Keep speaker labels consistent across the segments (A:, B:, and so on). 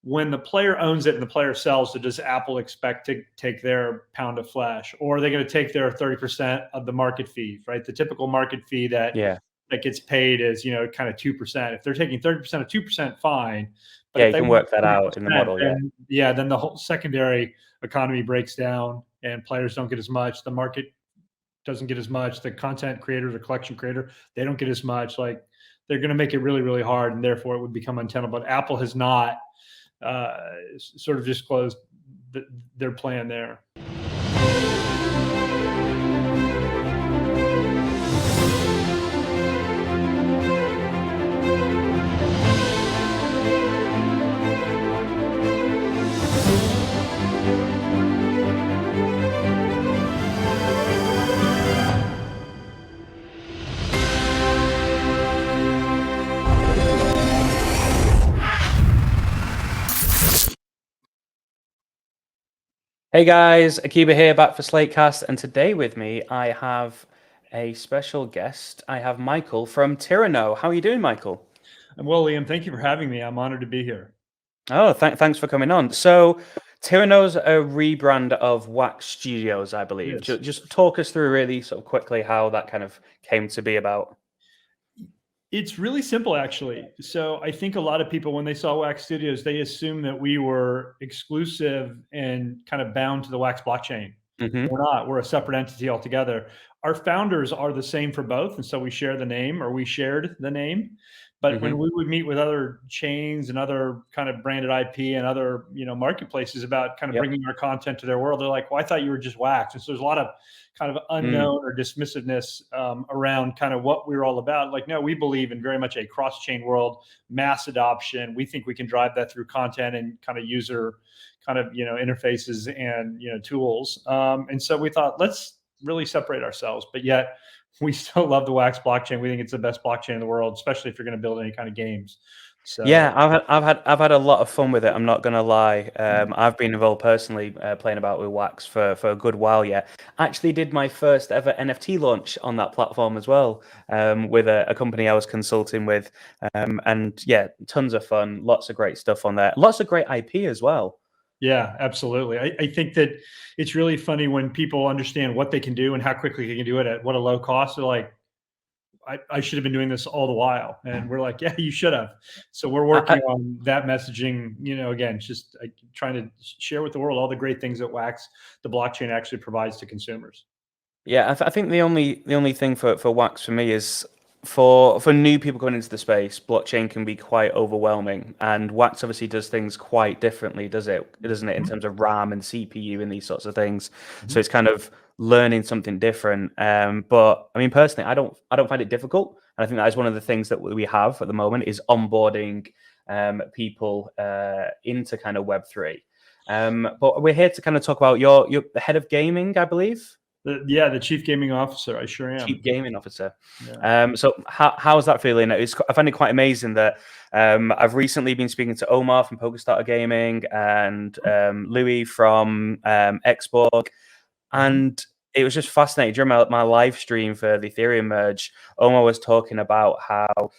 A: when the player owns it and the player sells it, does Apple expect to take their pound of flesh, or are they going to take their 30% of the market fee, right? The typical market fee that gets paid is, kind of 2%. If they're taking 30% of 2%, fine. But if
B: you can work that out in the model.
A: Then the whole secondary economy breaks down and players don't get as much. The market doesn't get as much. The content creator, the collection creator, they don't get as much. Like, they're going to make it really, really hard, and therefore it would become untenable. But Apple has not sort of disclosed their plan there.
B: Hey guys, Akiba here, back for SlateCast, and today with me I have a special guest. I have Michael from Tyranno. How are you doing, Michael?
A: I'm well, Liam. Thank you for having me. I'm honored to be here.
B: Oh, thanks for coming on. So, Tyranno's a rebrand of Wax Studios, I believe.
A: Yes.
B: Just talk us through really sort of quickly how that kind of came to be about.
A: It's really simple, actually. So I think a lot of people, when they saw Wax Studios, they assumed that we were exclusive and kind of bound to the Wax blockchain. We're not. We're a separate entity altogether. Our founders are the same for both, and so we share the name, or we shared the name. But when we would meet with other chains and other kind of branded IP and other marketplaces about kind of bringing our content to their world, they're like, "Well, I thought you were just Wax." And so there's a lot of kind of unknown or dismissiveness around kind of what we're all about. Like, no, we believe in very much a cross-chain world, mass adoption. We think we can drive that through content and kind of user kind of interfaces and tools. And so we thought, let's really separate ourselves, but yet we still love the Wax blockchain. We think it's the best blockchain in the world, especially if you're going to build any kind of games. So
B: yeah, I've had a lot of fun with it. I'm not gonna lie. I've been involved personally playing about with Wax for a good while. Yeah, actually did my first ever NFT launch on that platform as well, with a company I was consulting with, and yeah, tons of fun, lots of great stuff on there, lots of great IP as well.
A: Yeah, absolutely. I think that it's really funny when people understand what they can do and how quickly they can do it at what a low cost. They're like, I should have been doing this all the while. And we're like, yeah, you should have. So we're working on that messaging, again, just trying to share with the world all the great things that Wax, the blockchain, actually provides to consumers.
B: Yeah, I think the only thing for Wax for me is for new people going into the space, blockchain can be quite overwhelming, and Wax obviously does things quite differently, doesn't it, in terms of RAM and CPU and these sorts of things. So it's kind of learning something different. But I mean, personally, I don't find it difficult, and I think that is one of the things that we have at the moment is onboarding people into kind of Web3. But we're here to kind of talk about you're the head of gaming, I believe.
A: The chief gaming officer. I sure am.
B: Chief gaming officer.
A: Yeah.
B: So how's that feeling? I find it quite amazing that I've recently been speaking to Omar from PokerStarter Gaming and Louis from Xborg, and it was just fascinating. During my live stream for the Ethereum merge, Omar was talking about how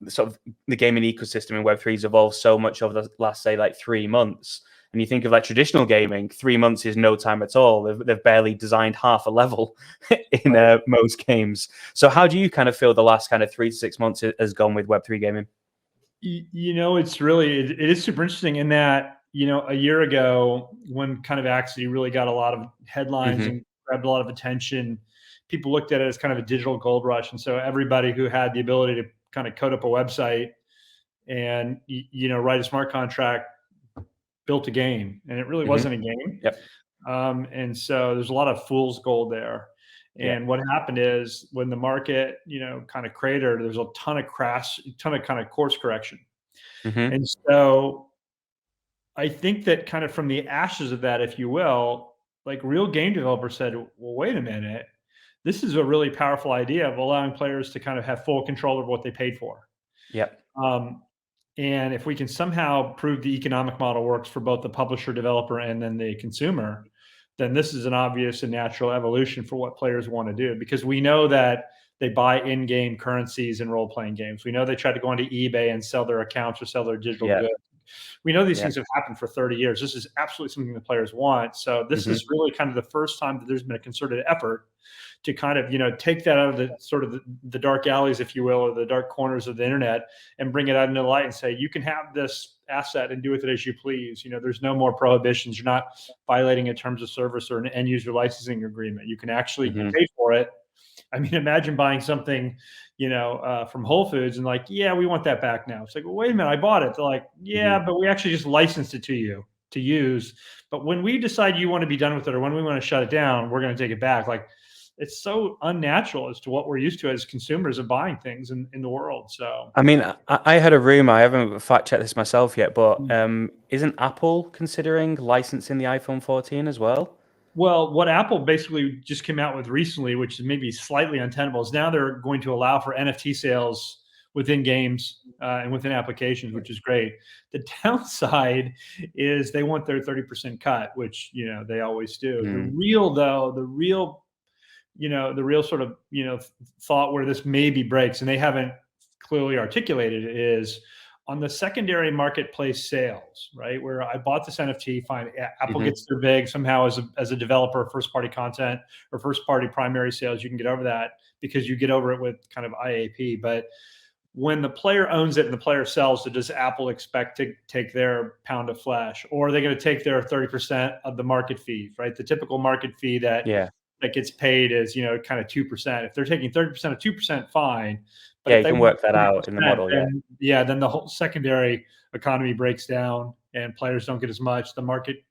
B: sort of the gaming ecosystem in Web3 has evolved so much over the last, say, like 3 months. And you think of like traditional gaming, 3 months is no time at all. They've barely designed half a level in most games. So how do you kind of feel the last kind of 3 to 6 months has gone with Web3 gaming?
A: It's really, it is super interesting in that, a year ago when kind of Axie really got a lot of headlines and grabbed a lot of attention, people looked at it as kind of a digital gold rush. And so everybody who had the ability to kind of code up a website and, write a smart contract built a game, and it really wasn't a game.
B: Yep.
A: And so there's a lot of fool's gold there. And what happened is when the market, kind of cratered, there's a ton of kind of course correction. And so I think that kind of from the ashes of that, if you will, like real game developers said, well, wait a minute, this is a really powerful idea of allowing players to kind of have full control of what they paid for.
B: Yep.
A: And if we can somehow prove the economic model works for both the publisher, developer, and then the consumer, then this is an obvious and natural evolution for what players want to do, because we know that they buy in-game currencies in role-playing games. We know they try to go onto eBay and sell their accounts or sell their digital goods. we know these things have happened for 30 years. This is absolutely something the players want. So this is really kind of the first time that there's been a concerted effort to kind of, take that out of the sort of the dark alleys, if you will, or the dark corners of the internet, and bring it out into the light and say, you can have this asset and do with it as you please. There's no more prohibitions. You're not violating a terms of service or an end user licensing agreement. You can actually pay for it. I mean, imagine buying something, from Whole Foods and like, yeah, we want that back now. It's like, well, wait a minute, I bought it. They're like, yeah, but we actually just licensed it to you to use. But when we decide you want to be done with it, or when we want to shut it down, we're going to take it back. Like, it's so unnatural as to what we're used to as consumers of buying things in the world. So,
B: I mean, I had a rumor, I haven't fact checked this myself yet, but isn't Apple considering licensing the iPhone 14 as well?
A: Well, what Apple basically just came out with recently, which is maybe slightly untenable, is now they're going to allow for NFT sales within games and within applications, which is great. The downside is they want their 30% cut, which, they always do. The real sort of, thought where this maybe breaks, and they haven't clearly articulated it, is on the secondary marketplace sales, right? Where I bought this NFT, fine. Apple gets their big somehow as a developer, first party content or first party primary sales, you can get over that because you get over it with kind of IAP. But when the player owns it and the player sells it, does Apple expect to take their pound of flesh, or are they going to take their 30% of the market fee, right? The typical market fee that gets paid is, kind of 2%. If they're taking 30% of 2%, fine. But
B: you can work that out in the model.
A: Then the whole secondary economy breaks down and players don't get as much. The market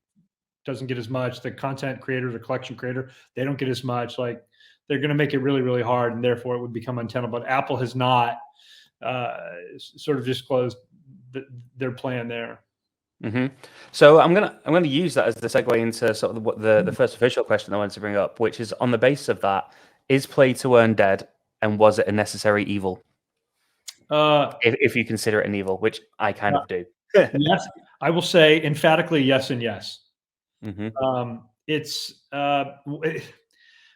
A: doesn't get as much. The content creators or collection creator, they don't get as much. Like, they're going to make it really, really hard, and therefore it would become untenable. But Apple has not sort of disclosed their plan there.
B: So I'm gonna use that as the segue into sort of the first official question I wanted to bring up, which is on the basis of that: is play to earn dead, and was it a necessary evil? If you consider it an evil, which I kind of do.
A: Yes, I will say emphatically yes and yes.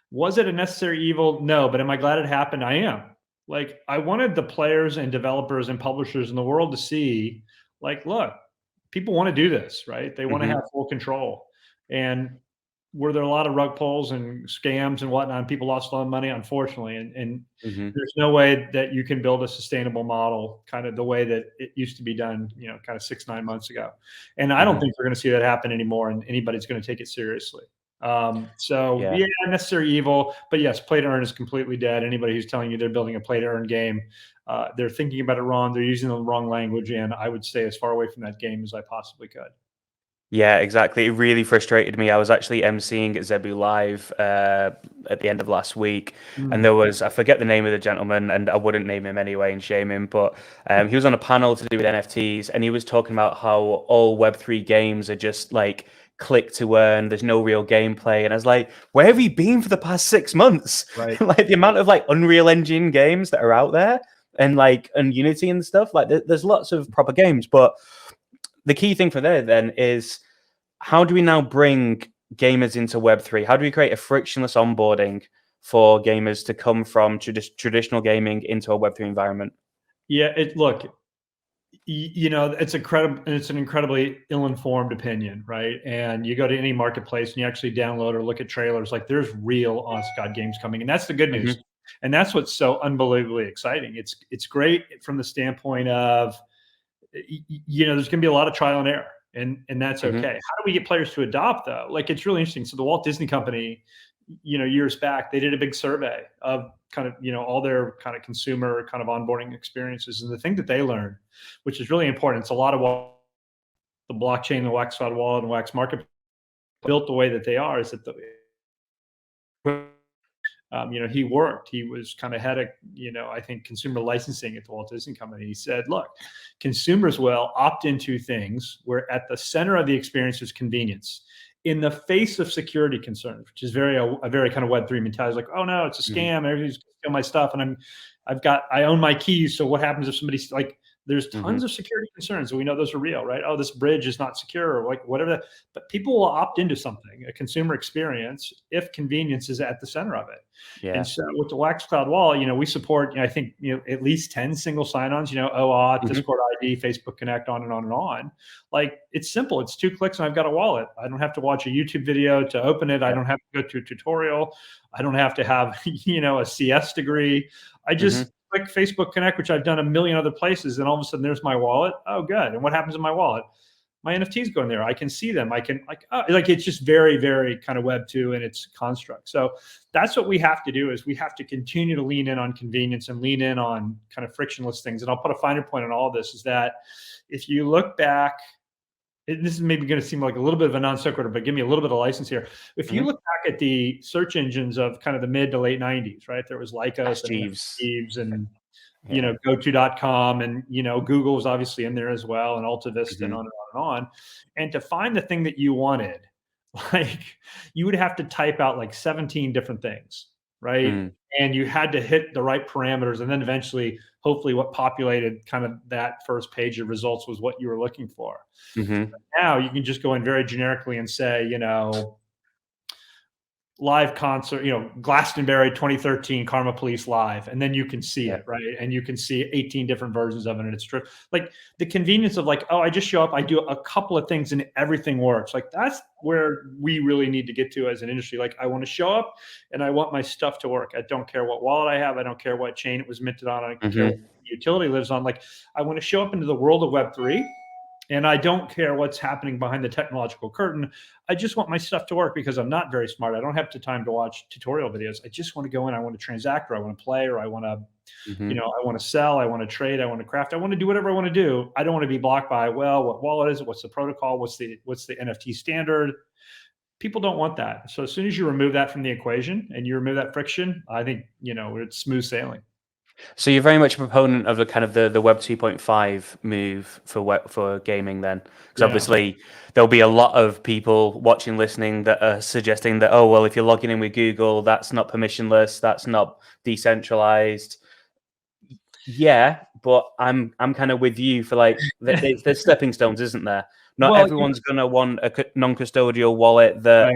A: Was it a necessary evil? No, but am I glad it happened? I am. Like, I wanted the players and developers and publishers in the world to see, like, look, people want to do this, right? They want to have full control. And were there a lot of rug pulls and scams and whatnot? And people lost a lot of money, unfortunately. And there's no way that you can build a sustainable model kind of the way that it used to be done, kind of 6-9 months ago. And I don't think we're going to see that happen anymore, and anybody's going to take it seriously. Necessary evil, but yes, play to earn is completely dead. Anybody who's telling you they're building a play to earn game, they're thinking about it wrong. They're using the wrong language, and I would stay as far away from that game as I possibly could.
B: Yeah, exactly. It really frustrated me. I was actually emceeing at Zebu Live at the end of last week, and there was, I forget the name of the gentleman, and I wouldn't name him anyway and shame him, but he was on a panel to do with NFTs, and he was talking about how all Web3 games are just like click to earn. There's no real gameplay, and I was like, where have you been for the past 6 months?
A: Right.
B: Like the amount of like Unreal Engine games that are out there, and Unity and stuff. Like there's lots of proper games, but the key thing for there then is, how do we now bring gamers into Web3? How do we create a frictionless onboarding for gamers to come from traditional gaming into a Web3 environment?
A: Yeah, it's an incredibly ill-informed opinion, right? And you go to any marketplace and you actually download or look at trailers, like there's real honest God games coming. And that's the good news. And that's what's so unbelievably exciting. It's great from the standpoint of, there's going to be a lot of trial and error, and that's okay. How do we get players to adopt, though? Like, it's really interesting. So the Walt Disney Company, years back, they did a big survey of kind of, all their kind of consumer kind of onboarding experiences. And the thing that they learned, which is really important, it's a lot of what the blockchain, the Wax Cloud wallet, and Wax Market built the way that they are, is that he was kind of head of, I think, consumer licensing at the Walt Disney Company. He said, look, consumers will opt into things where at the center of the experience is convenience in the face of security concerns, which is a very kind of Web3 mentality. Like, oh no, it's a scam. Everybody's gonna steal my stuff. And I own my keys. So what happens if somebody's like, There's tons of security concerns. We know those are real, right? Oh, this bridge is not secure, or like whatever. But people will opt into something, a consumer experience, if convenience is at the center of it.
B: Yeah.
A: And so with the Wax Cloud Wallet, we support, I think, at least 10 single sign-ons, OAuth, Discord ID, Facebook Connect, on and on and on. Like, it's simple. It's 2 clicks and I've got a wallet. I don't have to watch a YouTube video to open it. I don't have to go to a tutorial. I don't have to have, a CS degree. I just click Facebook Connect, which I've done a million other places, and all of a sudden there's my wallet. Oh, good. And what happens in my wallet? My NFTs go in there. I can see them. I can it's just very, very kind of Web 2 in its construct. So that's what we have to do, is we have to continue to lean in on convenience and lean in on kind of frictionless things. And I'll put a finer point on all this, is that if you look back, this is maybe going to seem like a little bit of a non sequitur, but give me a little bit of license here. If you look back at the search engines of kind of the mid to late 90s, right? There was Lycos and Jeeves and GoTo.com, and Google was obviously in there as well, and AltaVista, and on and on and on. And to find the thing that you wanted, like, you would have to type out like 17 different things, right? And you had to hit the right parameters, and then eventually, hopefully, what populated kind of that first page of results was what you were looking for. Now you can just go in very generically and say, live concert, Glastonbury 2013 Karma Police live, and then you can see it, right? And you can see 18 different versions of it, and it's true. Like, the convenience of like, oh, I just show up, I do a couple of things, and everything works. Like, that's where we really need to get to as an industry. Like, I want to show up, and I want my stuff to work. I don't care what wallet I have. I don't care what chain it was minted on. I don't care what utility lives on. Like, I want to show up into the world of Web3. And I don't care what's happening behind the technological curtain. I just want my stuff to work, because I'm not very smart. I don't have the time to watch tutorial videos. I just want to go in. I want to transact, or I want to play, or I want to, I want to sell. I want to trade. I want to craft. I want to do whatever I want to do. I don't want to be blocked by, well, what wallet is it? What's the protocol? What's the NFT standard? People don't want that. So as soon as you remove that from the equation and you remove that friction, I think, it's smooth sailing.
B: So you're very much a proponent of the kind of the Web 2.5 move for gaming then? Because obviously there'll be a lot of people watching, listening, that are suggesting that, oh, well, if you're logging in with Google, that's not permissionless, that's not decentralized. Yeah, but I'm kind of with you for like, there's stepping stones, isn't there? Not everyone's going to want a non-custodial wallet that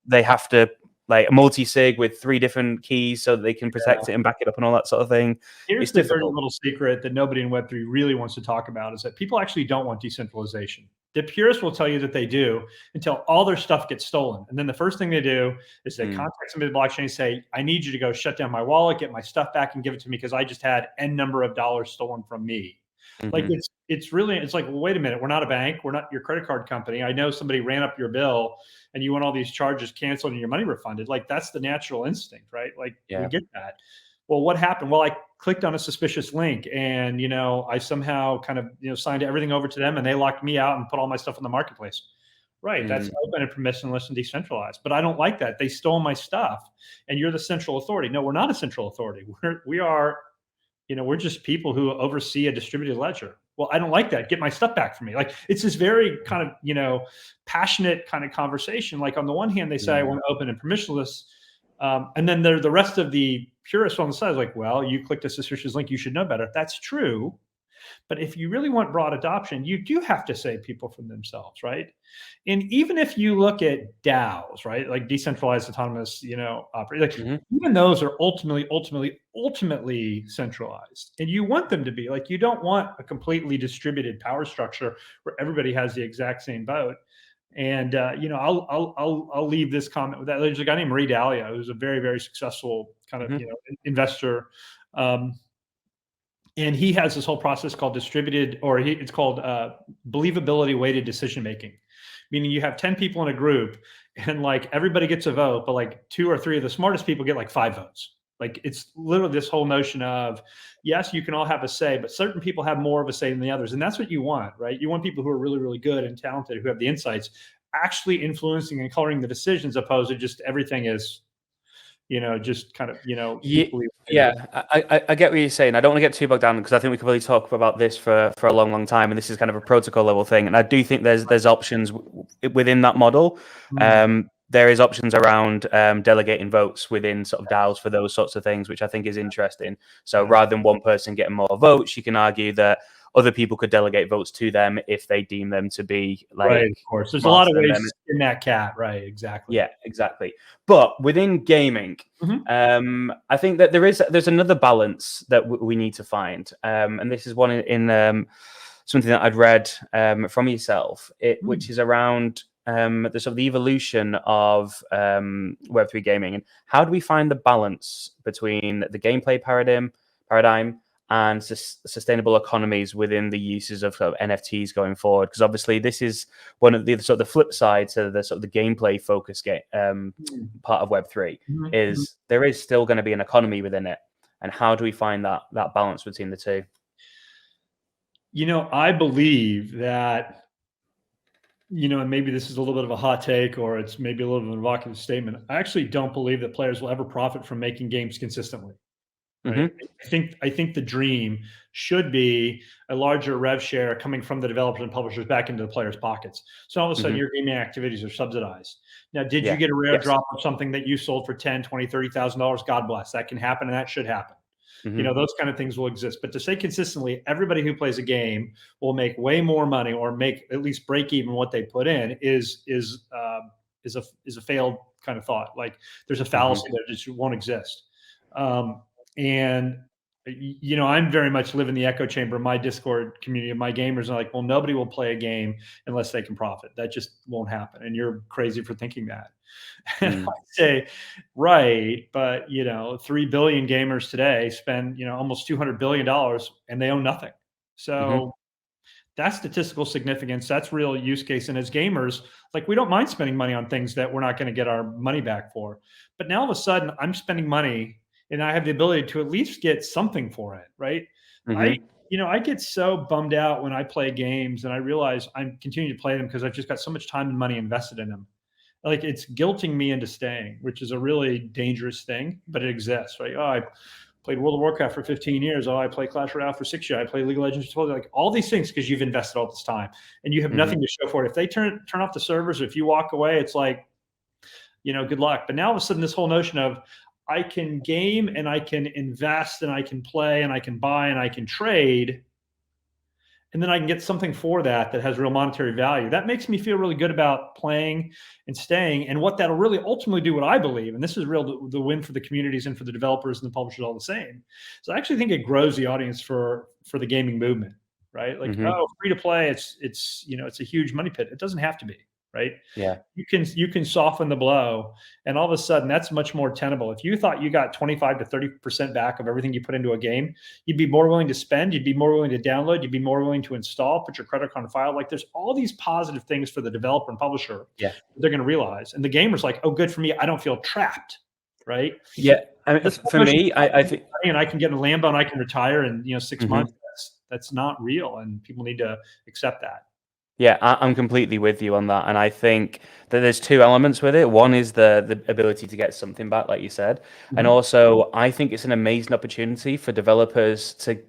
B: they have to, like, a multi-sig with 3 different keys so that they can protect it and back it up and all that sort of thing.
A: Here's the very little secret that nobody in Web3 really wants to talk about, is that people actually don't want decentralization. The purists will tell you that they do, until all their stuff gets stolen. And then the first thing they do is they contact somebody in the blockchain and say, I need you to go shut down my wallet, get my stuff back, and give it to me, because I just had N number of dollars stolen from me. Like, it's like, well, wait a minute, we're not a bank, we're not your credit card company. I know somebody ran up your bill and you want all these charges canceled and your money refunded. Like, that's the natural instinct, right? Like, we get that. Well, what happened? Well, I clicked on a suspicious link, and I somehow kind of signed everything over to them, and they locked me out and put all my stuff on the marketplace. Right? That's open and permissionless and decentralized. But I don't like that. They stole my stuff, and you're the central authority. No, we're not a central authority. We are. We're just people who oversee a distributed ledger. Well, I don't like that. Get my stuff back from me. Like, it's this very kind of, passionate kind of conversation. Like, on the one hand, they say, I want open and permissionless. And then the rest of the purists on the side is like, well, you clicked a suspicious link, you should know better. That's true. But if you really want broad adoption, you do have to save people from themselves, right? And even if you look at DAOs, right, like decentralized autonomous, operate, like even those are ultimately centralized. And you want them to be. Like, you don't want a completely distributed power structure where everybody has the exact same vote. And I'll leave this comment with that. There's a guy named Ray Dalio, who's a very, very successful kind of investor. And he has this whole process called it's called believability weighted decision making, meaning you have 10 people in a group, and like everybody gets a vote, but like 2 or 3 of the smartest people get like 5 votes. Like, it's literally this whole notion of, yes, you can all have a say, but certain people have more of a say than the others. And that's what you want, right? You want people who are really, really good and talented, who have the insights, actually influencing and coloring the decisions, opposed to just everything is, just kind of, equally.
B: I get what you're saying. I don't want to get too bogged down, because I think we could really talk about this for a long, long time. And this is kind of a protocol level thing. And I do think there's options within that model. There is options around delegating votes within sort of DAOs for those sorts of things, which I think is interesting. So rather than one person getting more votes, you can argue that other people could delegate votes to them if they deem them to be like
A: right. Of course, there's a lot of ways in that cat. Right. Exactly.
B: Yeah, exactly. But within gaming, I think that there's another balance that we need to find, and this is one in something that I'd read from yourself, which is around the sort of the evolution of Web3 gaming, and how do we find the balance between the gameplay paradigm and sustainable economies within the uses of NFTs going forward? Because obviously this is one of the sort of the flip side to the sort of the gameplay focused part of Web3 is there is still going to be an economy within it, and how do we find that balance between the two?
A: You know, I believe that, you know, and maybe this is a little bit of a hot take, or it's maybe a little bit of an evocative statement. I actually don't believe that players will ever profit from making games consistently. Right? I think the dream should be a larger rev share coming from the developers and publishers back into the players' pockets. So all of a sudden your gaming activities are subsidized. Now, did you get a rare drop of something that you sold for $10,000, $20,000, $30,000? God bless. That can happen, and that should happen. You know, those kind of things will exist. But to say consistently, everybody who plays a game will make way more money, or make at least break even what they put in, is a failed kind of thought. Like, there's a fallacy that just won't exist. And, you know, I'm very much live in the echo chamber of my Discord community, of my gamers are like, well, nobody will play a game unless they can profit. That just won't happen. And you're crazy for thinking that. And I say, right, but, you know, 3 billion gamers today spend, you know, almost $200 billion, and they own nothing. So that's statistical significance. That's real use case. And as gamers, like, we don't mind spending money on things that we're not going to get our money back for. But now all of a sudden I'm spending money, and I have the ability to at least get something for it, right? I get so bummed out when I play games and I realize I'm continuing to play them because I've just got so much time and money invested in them. Like, it's guilting me into staying, which is a really dangerous thing, but it exists, right? Oh, I played World of Warcraft for 15 years. Oh, I play Clash Royale for 6 years. I play League of Legends for 12 years. Like, all these things because you've invested all this time and you have nothing to show for it. If they turn off the servers, or if you walk away, it's like, you know, good luck. But now all of a sudden, this whole notion of, I can game and I can invest and I can play and I can buy and I can trade, and then I can get something for that has real monetary value. That makes me feel really good about playing and staying. And what that'll really ultimately do, what I believe, and this is real, the win for the communities and for the developers and the publishers all the same. So I actually think it grows the audience for the gaming movement, right? Like, oh, free to play, it's you know, it's a huge money pit. It doesn't have to be. Right?
B: Yeah.
A: You can soften the blow, and all of a sudden that's much more tenable. If you thought you got 25 to 30% back of everything you put into a game, you'd be more willing to spend, you'd be more willing to download, you'd be more willing to install, put your credit card on file. Like, there's all these positive things for the developer and publisher.
B: Yeah.
A: They're going to realize. And the gamer's like, oh, good for me. I don't feel trapped. Right?
B: Yeah. I mean, for me, I think,
A: and I can get in a Lambo and I can retire in, you know, 6 months. That's not real, and people need to accept that.
B: Yeah, I'm completely with you on that. And I think that there's two elements with it. One is the ability to get something back, like you said. And also, I think it's an amazing opportunity for developers to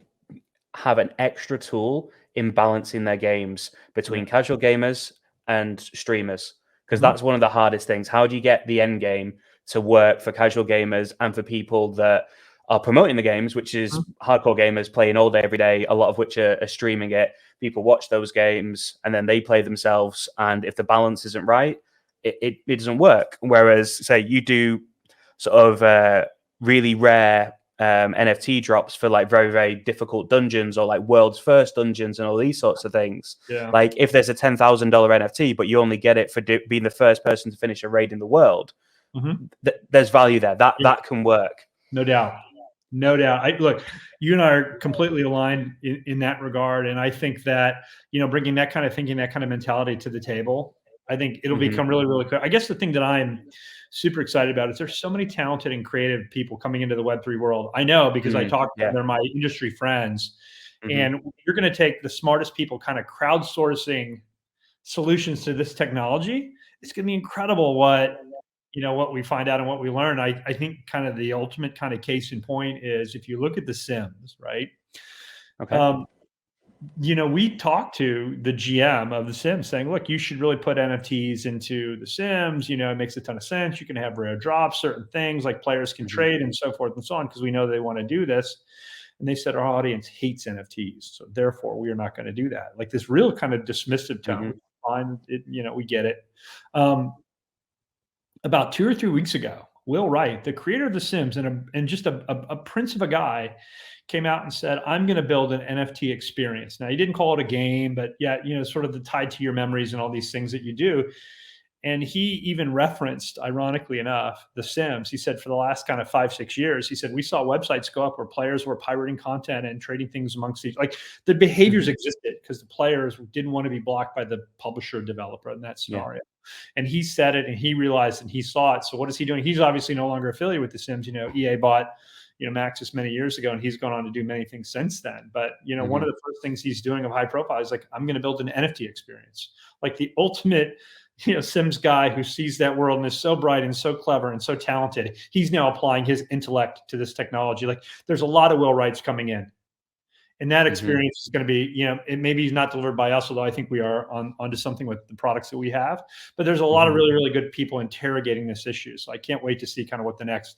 B: have an extra tool in balancing their games between casual gamers and streamers. Because that's one of the hardest things. How do you get the end game to work for casual gamers and for people that are promoting the games, which is hardcore gamers playing all day, every day, a lot of which are streaming it. People watch those games and then they play themselves. And if the balance isn't right, it doesn't work. Whereas, say, you do sort of really rare NFT drops for like very, very difficult dungeons, or like world's first dungeons and all these sorts of things.
A: Yeah.
B: Like, if there's a $10,000 NFT, but you only get it for being the first person to finish a raid in the world, there's value there. That can work.
A: No doubt. No doubt. Look, you and I are completely aligned in that regard. And I think that, you know, bringing that kind of thinking, that kind of mentality to the table, I think it'll become really, really clear. I guess the thing that I'm super excited about is there's so many talented and creative people coming into the Web3 world. I know, because I talk to them, they're my industry friends. And you're going to take the smartest people kind of crowdsourcing solutions to this technology. It's going to be incredible what we find out and what we learn. I think kind of the ultimate kind of case in point is, if you look at The Sims, right?
B: Okay.
A: You know, we talked to the GM of The Sims saying, look, you should really put NFTs into The Sims. You know, it makes a ton of sense. You can have rare drops, certain things like players can trade and so forth and so on, because we know they want to do this. And they said, our audience hates NFTs. So therefore we are not going to do that. Like this real kind of dismissive tone. Fine, we get it. About 2 or 3 weeks ago, Will Wright, the creator of The Sims and just a prince of a guy, came out and said, I'm going to build an NFT experience. Now, he didn't call it a game, but yeah, sort of the tied to your memories and all these things that you do. And he even referenced, ironically enough, The Sims. He said for the last kind of 5-6 years, he said, we saw websites go up where players were pirating content and trading things amongst each, like the behaviors existed because the players didn't want to be blocked by the publisher or developer in that scenario. And he said it and he realized and he saw it. So what is he doing? He's obviously no longer affiliated with The Sims. EA bought Maxis many years ago, and he's gone on to do many things since then. But one of the first things he's doing of high profile is like, I'm going to build an NFT experience, like the ultimate Sims guy who sees that world and is so bright and so clever and so talented. He's now applying his intellect to this technology. Like there's a lot of Will Wrights coming in. And that experience is going to be, it maybe not delivered by us, although I think we are onto something with the products that we have. But there's a lot of really, really good people interrogating this issue. So I can't wait to see kind of what the next,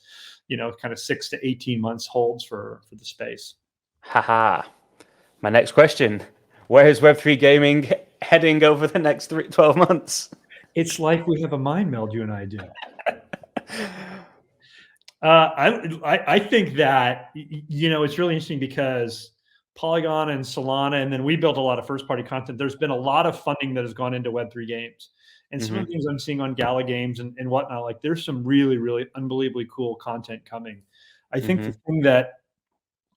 A: kind of 6 to 18 months holds for the space.
B: Haha. My next question: where is Web3 gaming heading over the next 12 months?
A: It's like we have a mind meld, you and I do. I think that it's really interesting because Polygon and Solana, and then we built a lot of first-party content. There's been a lot of funding that has gone into Web3 games. And some of the things I'm seeing on Gala Games and whatnot, like there's some really, really unbelievably cool content coming. I think the thing that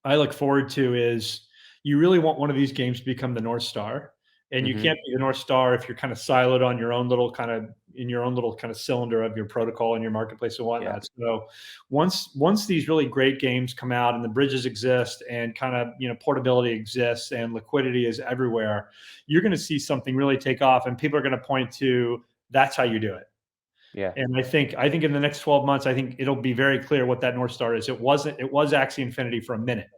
A: I look forward to is you really want one of these games to become the North Star. And you can't be the North Star if you're kind of siloed on your own little kind of cylinder of your protocol and your marketplace and whatnot. So once these really great games come out and the bridges exist and kind of, portability exists and liquidity is everywhere, you're going to see something really take off and people are going to point to, that's how you do it. Yeah. And I think in the next 12 months, I think it'll be very clear what that North Star is. It was Axie Infinity for a minute.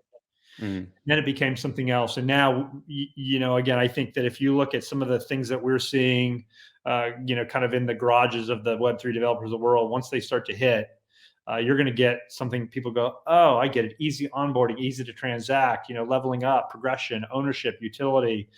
A: Then it became something else. And now, again, I think that if you look at some of the things that we're seeing, kind of in the garages of the Web3 developers of the world, once they start to hit, you're going to get something people go, oh, I get it. Easy onboarding, easy to transact, leveling up, progression, ownership, utility,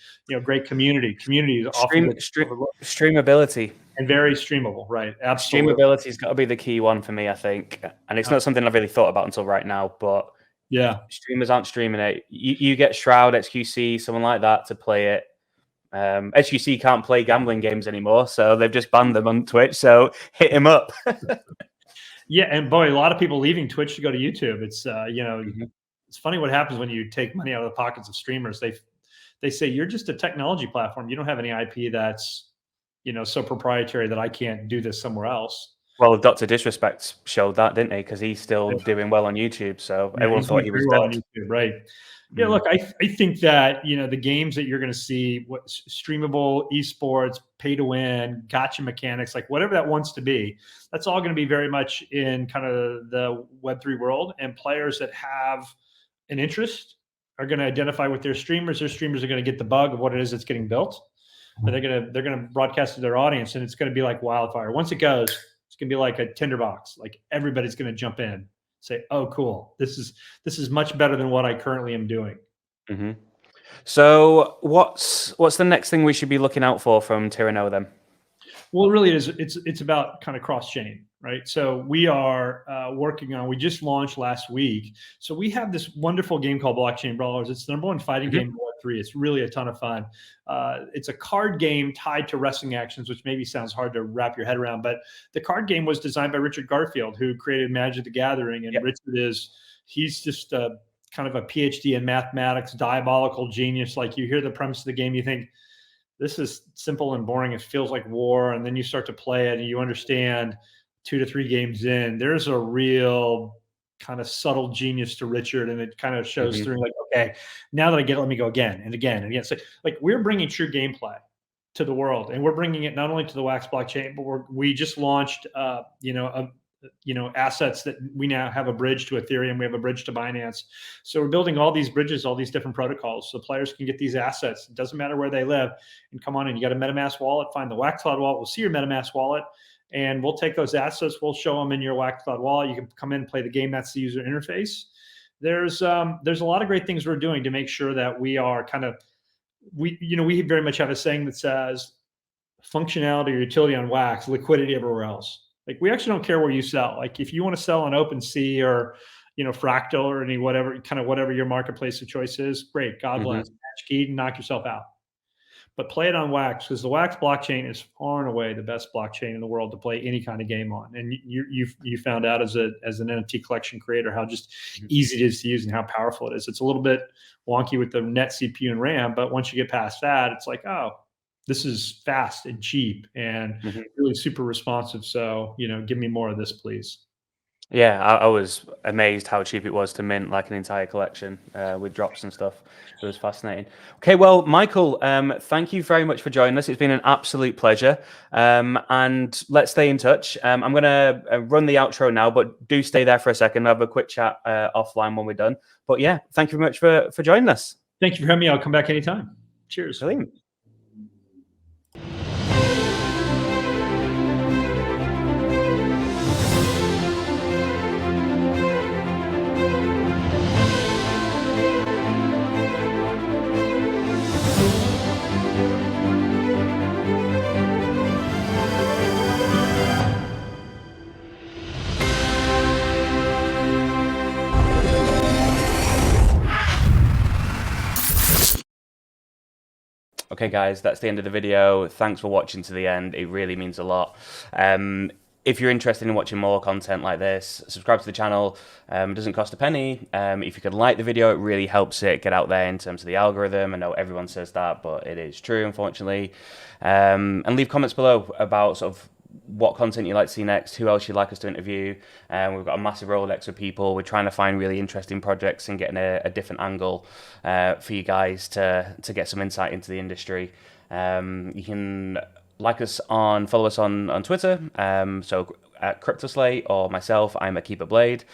A: great community. Community is
B: streamability.
A: And very streamable, right? Absolutely.
B: Streamability has got to be the key one for me, I think. And it's not something I've really thought about until right now, but yeah, streamers aren't streaming it. You get Shroud, XQC, someone like that to play it. XQC can't play gambling games anymore, so they've just banned them on Twitch. So hit him up.
A: Yeah, and boy, a lot of people leaving Twitch to go to YouTube. It's it's funny what happens when you take money out of the pockets of streamers. They say you're just a technology platform. You don't have any IP that's so proprietary that I can't do this somewhere else. Well,
B: Dr. Disrespect showed that, didn't he? Because he's still doing well on YouTube. So everyone thought he was dead.
A: On YouTube, right. Yeah, look, I think that, the games that you're going to see, what streamable, esports, pay to win, gotcha mechanics, like whatever that wants to be, that's all going to be very much in kind of the Web3 world. And players that have an interest are going to identify with their streamers. Their streamers are going to get the bug of what it is that's getting built. And they're going to broadcast to their audience, and it's going to be like wildfire. Once it goes, it's going to be like a tinderbox. Like everybody's going to jump in, say, "Oh, cool! This is much better than what I currently am doing."
B: So, what's the next thing we should be looking out for from Tyranno then?
A: Well, really, it's about kind of cross chain, right? So we are working on. We just launched last week. So we have this wonderful game called Blockchain Brawlers. It's the #1 fighting game in Web3. It's really a ton of fun. It's a card game tied to wrestling actions, which maybe sounds hard to wrap your head around. But the card game was designed by Richard Garfield, who created Magic the Gathering. And Richard he's just kind of a PhD in mathematics, diabolical genius. Like you hear the premise of the game, you think, this is simple and boring. It feels like war. And then you start to play it and you understand 2 to 3 games in, there's a real kind of subtle genius to Richard. And it kind of shows through like, okay, now that I get it, let me go again and again and again. So like we're bringing true gameplay to the world, and we're bringing it not only to the Wax blockchain, but we just launched, assets that we now have a bridge to Ethereum. We have a bridge to Binance. So we're building all these bridges, all these different protocols, so players can get these assets. It doesn't matter where they live, and come on in. You got a MetaMask wallet, find the Wax Cloud wallet. We'll see your MetaMask wallet, and we'll take those assets. We'll show them in your Wax Cloud wallet. You can come in and play the game. That's the user interface. there's a lot of great things we're doing to make sure that we are we very much have a saying that says functionality or utility on Wax, liquidity everywhere else. Like, we actually don't care where you sell. Like, if you want to sell on OpenSea or, Fractal or whatever your marketplace of choice is, great. God bless. Match key and knock yourself out. But play it on Wax, because the Wax blockchain is far and away the best blockchain in the world to play any kind of game on. And you found out as an NFT collection creator how just easy it is to use and how powerful it is. It's a little bit wonky with the net CPU and RAM, but once you get past that, it's like, oh, this is fast and cheap and really super responsive. So, give me more of this, please.
B: Yeah, I was amazed how cheap it was to mint like an entire collection with drops and stuff. It was fascinating. Okay, well, Michael, thank you very much for joining us. It's been an absolute pleasure. And let's stay in touch. I'm going to run the outro now, but do stay there for a second. I'll have a quick chat offline when we're done. But yeah, thank you very much for joining us.
A: Thank you for having me. I'll come back anytime. Cheers.
B: Brilliant. Okay, guys, that's the end of the video. Thanks for watching to the end. It really means a lot. If you're interested in watching more content like this, subscribe to the channel. It doesn't cost a penny. If you could like the video, it really helps it get out there in terms of the algorithm. I know everyone says that, but it is true, unfortunately. And leave comments below about sort of what content you'd like to see next, who else you'd like us to interview. We've got a massive Rolodex of people. We're trying to find really interesting projects and getting a different angle for you guys to get some insight into the industry. You can follow us on Twitter, so at CryptoSlate, or myself, I'm Akiba Blade.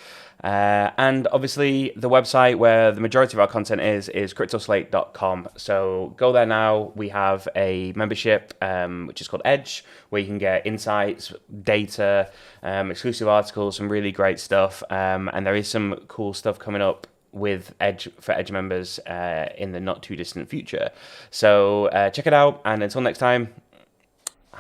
B: And obviously the website where the majority of our content is CryptoSlate.com. So go there now. We have a membership, which is called Edge, where you can get insights, data, exclusive articles, some really great stuff. And there is some cool stuff coming up with Edge for Edge members in the not too distant future. So check it out. And until next time,